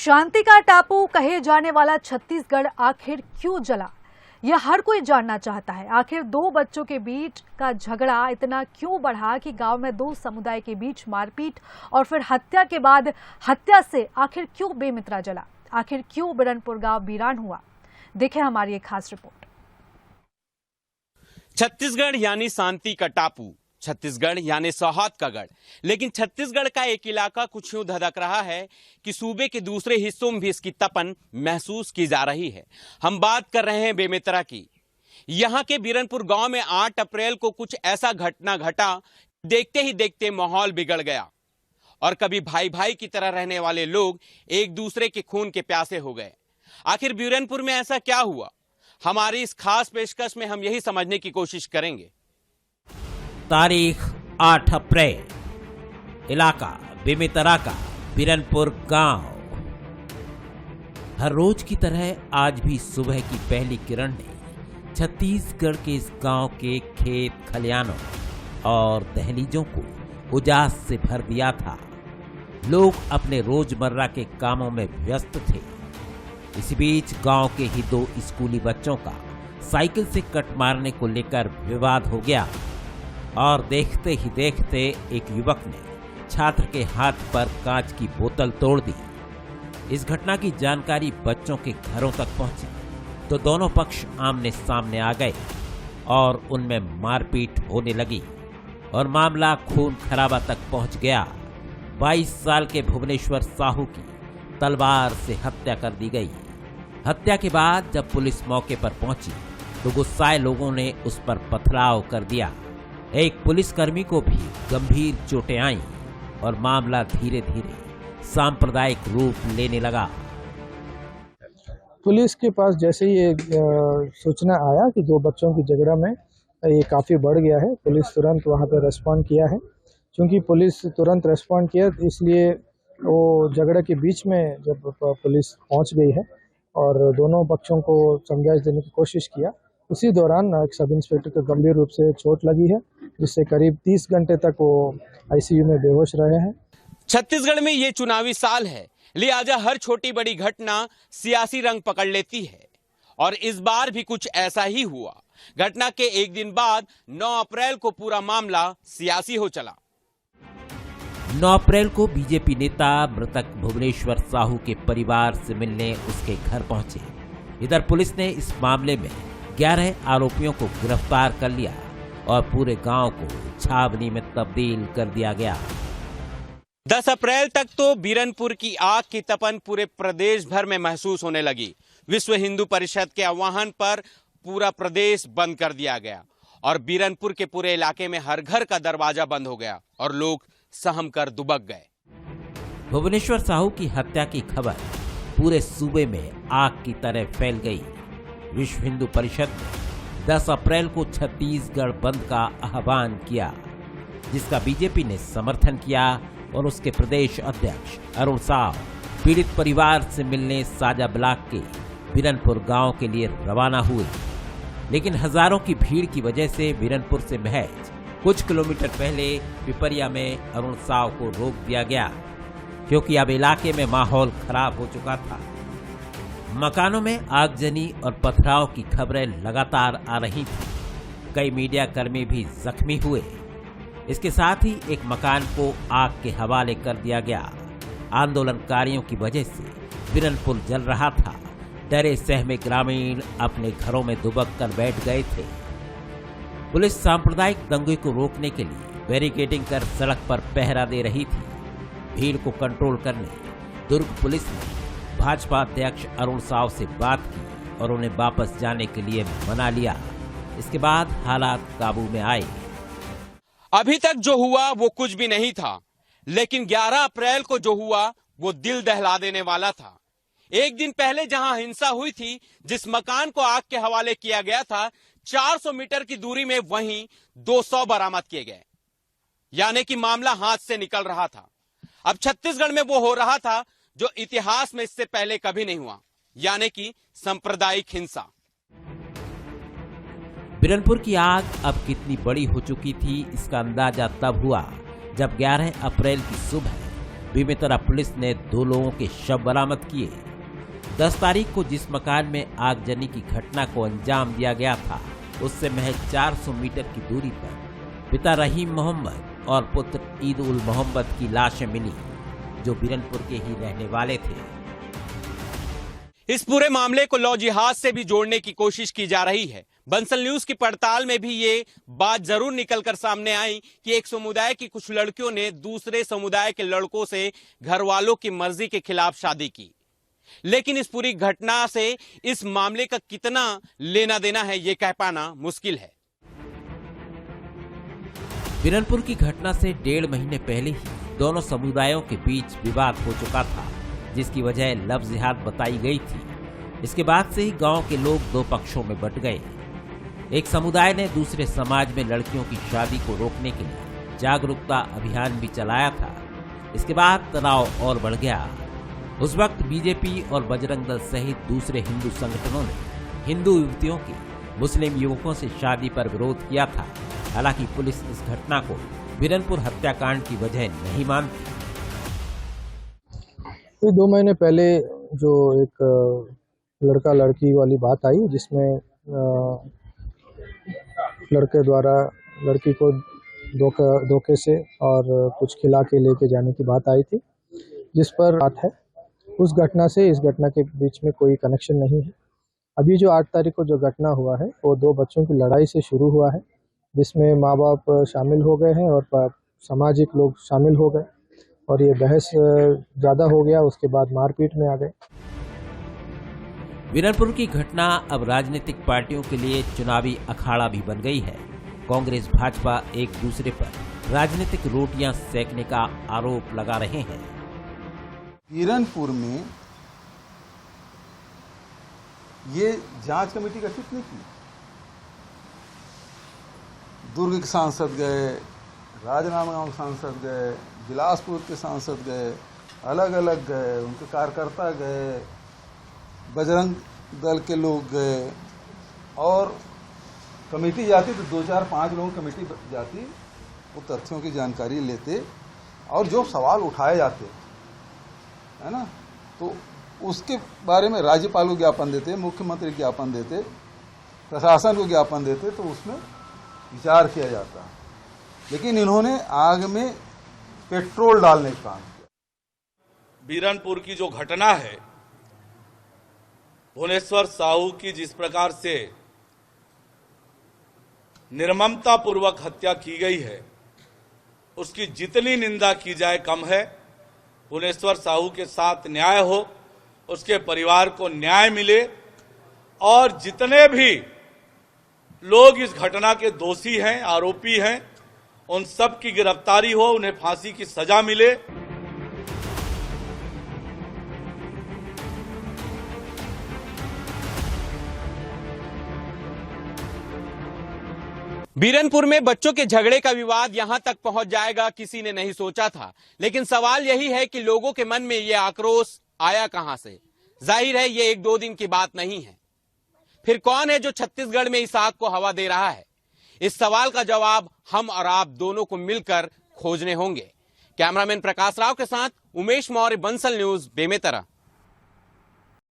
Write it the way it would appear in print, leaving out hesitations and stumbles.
शांति का टापू कहे जाने वाला छत्तीसगढ़ आखिर क्यों जला, यह हर कोई जानना चाहता है। आखिर दो बच्चों के बीच का झगड़ा इतना क्यों बढ़ा कि गांव में दो समुदाय के बीच मारपीट और फिर हत्या के बाद हत्या से आखिर क्यों बेमित्रा जला, आखिर क्यों बिरनपुर गांव वीरान हुआ। देखें हमारी एक खास रिपोर्ट। छत्तीसगढ़ यानी शांति का टापू, छत्तीसगढ़ यानी सौहार्द का गढ़। लेकिन छत्तीसगढ़ का एक इलाका कुछ यूं धधक रहा है कि सूबे के दूसरे हिस्सों में भी इसकी तपन महसूस की जा रही है। हम बात कर रहे हैं बेमित्रा की। यहां के बिरनपुर गांव में 8 अप्रैल को कुछ ऐसा घटना घटा, देखते ही देखते माहौल बिगड़ गया और कभी भाई भाई की तरह रहने वाले लोग एक दूसरे के खून के प्यासे हो गए। आखिर बिरनपुर में ऐसा क्या हुआ, हमारी इस खास पेशकश में हम यही समझने की कोशिश करेंगे। तारीख 8 अप्रैल, इलाका बेमित्रा का बिरनपुर गांव। हर रोज की तरह आज भी सुबह की पहली किरण ने छत्तीसगढ़ के इस गांव के खेत खलियानों और दहलीजों को उजास से भर दिया था। लोग अपने रोजमर्रा के कामों में व्यस्त थे। इसी बीच गांव के ही 2 स्कूली बच्चों का साइकिल से कट मारने को लेकर विवाद हो गया और देखते ही देखते एक युवक ने छात्र के हाथ पर कांच की बोतल तोड़ दी। इस घटना की जानकारी बच्चों के घरों तक पहुंची तो दोनों पक्ष आमने सामने आ गए और उनमें मारपीट होने लगी और मामला खून खराबा तक पहुंच गया। 22 साल के भुवनेश्वर साहू की तलवार से हत्या कर दी गई। हत्या के बाद जब पुलिस मौके पर पहुंची तो गुस्साए लोगों ने उस पर पथराव कर दिया। एक पुलिसकर्मी को भी गंभीर चोटें आईं और मामला धीरे धीरे सांप्रदायिक रूप लेने लगा। पुलिस के पास जैसे ही सूचना आया कि 2 बच्चों की झगड़ा में ये काफ़ी बढ़ गया है, पुलिस तुरंत वहां पर रेस्पॉन्ड किया है। क्योंकि पुलिस तुरंत रेस्पॉन्ड किया इसलिए वो झगड़ा के बीच में जब पुलिस पहुंच गई है और दोनों पक्षों को समझाइश देने की कोशिश किया, उसी दौरान एक सब इंस्पेक्टर को गंभीर रूप से चोट लगी है, जिससे करीब 30 घंटे तक वो आईसीयू में बेहोश रहे हैं। छत्तीसगढ़ में ये चुनावी साल है, लिहाजा हर छोटी बड़ी घटना सियासी रंग पकड़ लेती है और इस बार भी कुछ ऐसा ही हुआ। घटना के एक दिन बाद 9 अप्रैल को पूरा मामला सियासी हो चला। 9 अप्रैल को बीजेपी नेता मृतक भुवनेश्वर साहू के परिवार से मिलने उसके घर पहुंचे। इधर पुलिस ने इस मामले में 11 आरोपियों को गिरफ्तार कर लिया और पूरे गांव को छावनी में तब्दील कर दिया गया। 10 अप्रैल तक तो बिरनपुर की आग की तपन पूरे प्रदेश भर में महसूस होने लगी। विश्व हिंदू परिषद के आह्वान पर पूरा प्रदेश बंद कर दिया गया और बिरनपुर के पूरे इलाके में हर घर का दरवाजा बंद हो गया और लोग सहम कर दुबक गए। भुवनेश्वर साहू की हत्या की खबर पूरे सूबे में आग की तरह फैल गई। विश्व हिंदू परिषद ने 10 अप्रैल को छत्तीसगढ़ बंद का आह्वान किया, जिसका बीजेपी ने समर्थन किया और उसके प्रदेश अध्यक्ष अरुण साव पीड़ित परिवार से मिलने साजा ब्लॉक के बिरनपुर गांव के लिए रवाना हुए। लेकिन हजारों की भीड़ की वजह से बिरनपुर से महज कुछ किलोमीटर पहले पिपरिया में अरुण साव को रोक दिया गया, क्योंकि अब इलाके में माहौल खराब हो चुका था। मकानों में आगजनी और पथराव की खबरें लगातार आ रही थी। कई मीडिया कर्मी भी जख्मी हुए। इसके साथ ही एक मकान को आग के हवाले कर दिया गया। आंदोलनकारियों की वजह से बिरनपुर जल रहा था। डरे सहमे ग्रामीण अपने घरों में दुबक कर बैठ गए थे। पुलिस सांप्रदायिक दंगे को रोकने के लिए बैरिकेडिंग कर सड़क पर पहरा दे रही थी। भीड़ को कंट्रोल करने दुर्ग पुलिस ने भाजपा अध्यक्ष अरुण साव से बात की और उन्हें वापस जाने के लिए मना लिया। इसके बाद हालात काबू में आए। अभी तक जो हुआ वो कुछ भी नहीं था, लेकिन 11 अप्रैल को जो हुआ वो दिल दहला देने वाला था। एक दिन पहले जहां हिंसा हुई थी, जिस मकान को आग के हवाले किया गया था, 400 मीटर की दूरी में वहीं 200 बरामद किए गए, यानी कि मामला हाथ से निकल रहा था। अब छत्तीसगढ़ में वो हो रहा था जो इतिहास में इससे पहले कभी नहीं हुआ, यानी कि सांप्रदायिक हिंसा। बिरनपुर की आग अब कितनी बड़ी हो चुकी थी, इसका अंदाजा तब हुआ जब 11 अप्रैल की सुबह बेमेतरा पुलिस ने 2 लोगों के शव बरामद किए। 10 तारीख को जिस मकान में आगजनी की घटना को अंजाम दिया गया था, उससे महज 400 मीटर की दूरी पर पिता रहीम मोहम्मद और पुत्र ईद उल मोहम्मद की लाशें मिली, जो बिरनपुर के ही रहने वाले थे। इस पूरे मामले को लौ जिहाद से भी जोड़ने की कोशिश की जा रही है। बंसल न्यूज की पड़ताल में भी ये बात जरूर निकलकर सामने आई कि एक समुदाय की कुछ लड़कियों ने दूसरे समुदाय के लड़कों से घर वालों की मर्जी के खिलाफ शादी की। लेकिन इस पूरी घटना से इस मामले का कितना लेना देना है, ये कह पाना मुश्किल है। बिरनपुर की घटना से 1.5 महीने पहले ही दोनों समुदायों के बीच विवाद हो चुका था, जिसकी वजह लव जिहाद बताई गई थी। इसके बाद से ही गांव के लोग 2 पक्षों में बंट गए। एक समुदाय ने दूसरे समाज में लड़कियों की शादी को रोकने के लिए जागरूकता अभियान भी चलाया था। इसके बाद तनाव और बढ़ गया। उस वक्त बीजेपी और बजरंग दल सहित दूसरे हिंदू संगठनों ने हिंदू युवतियों की मुस्लिम युवकों से शादी पर विरोध किया था। हालांकि पुलिस इस घटना को बिरनपुर हत्याकांड की वजह नहीं मानती। 2 महीने पहले जो एक लड़का लड़की वाली बात आई, जिसमें लड़के द्वारा लड़की को धोखे से और कुछ खिला के लेके जाने की बात आई थी, जिस पर बात है उस घटना से इस घटना के बीच में कोई कनेक्शन नहीं है। अभी जो 8 तारीख को जो घटना हुआ है वो 2 बच्चों की लड़ाई से शुरू हुआ है, जिसमें माँ बाप शामिल हो गए हैं और सामाजिक लोग शामिल हो गए और ये बहस ज़्यादा हो गया। उसके बाद मारपीट में आ गए। बिरनपुर की घटना अब राजनीतिक पार्टियों के लिए चुनावी अखाड़ा भी बन गई है। कांग्रेस भाजपा एक दूसरे पर राजनीतिक रोटियां सेकने का आरोप लगा रहे हैं। बिरनपुर में ये जांच कमेटी गठित नहीं की। दुर्ग के सांसद गए, राजनांदगांव के सांसद गए, बिलासपुर के सांसद गए, अलग अलग गए, उनके कार्यकर्ता गए, बजरंग दल के लोग गए और कमेटी जाती तो 2, 4, 5 लोगों की कमेटी जाती, वो तथ्यों की जानकारी लेते और जो सवाल उठाए जाते है ना, तो उसके बारे में राज्यपाल को ज्ञापन देते, मुख्यमंत्री ज्ञापन देते, प्रशासन को ज्ञापन देते, तो उसमें विचार किया जाता। लेकिन इन्होंने आग में पेट्रोल डालने का काम किया। बिरनपुर की जो घटना है, भुवनेश्वर साहू की जिस प्रकार से निर्ममता पूर्वक हत्या की गई है, उसकी जितनी निंदा की जाए कम है। भुवनेश्वर साहू के साथ न्याय हो, उसके परिवार को न्याय मिले और जितने भी लोग इस घटना के दोषी हैं, आरोपी हैं, उन सब की गिरफ्तारी हो, उन्हें फांसी की सजा मिले। बिरनपुर में बच्चों के झगड़े का विवाद यहां तक पहुंच जाएगा, किसी ने नहीं सोचा था। लेकिन सवाल यही है कि लोगों के मन में यह आक्रोश आया कहां से। जाहिर है ये 1-2 दिन की बात नहीं है। फिर कौन है जो छत्तीसगढ़ में इस आग को हवा दे रहा है? इस सवाल का जवाब हम और आप दोनों को मिलकर खोजने होंगे। कैमरामैन प्रकाश राव के साथ उमेश मौर्य, बंसल न्यूज, बेमेतरा।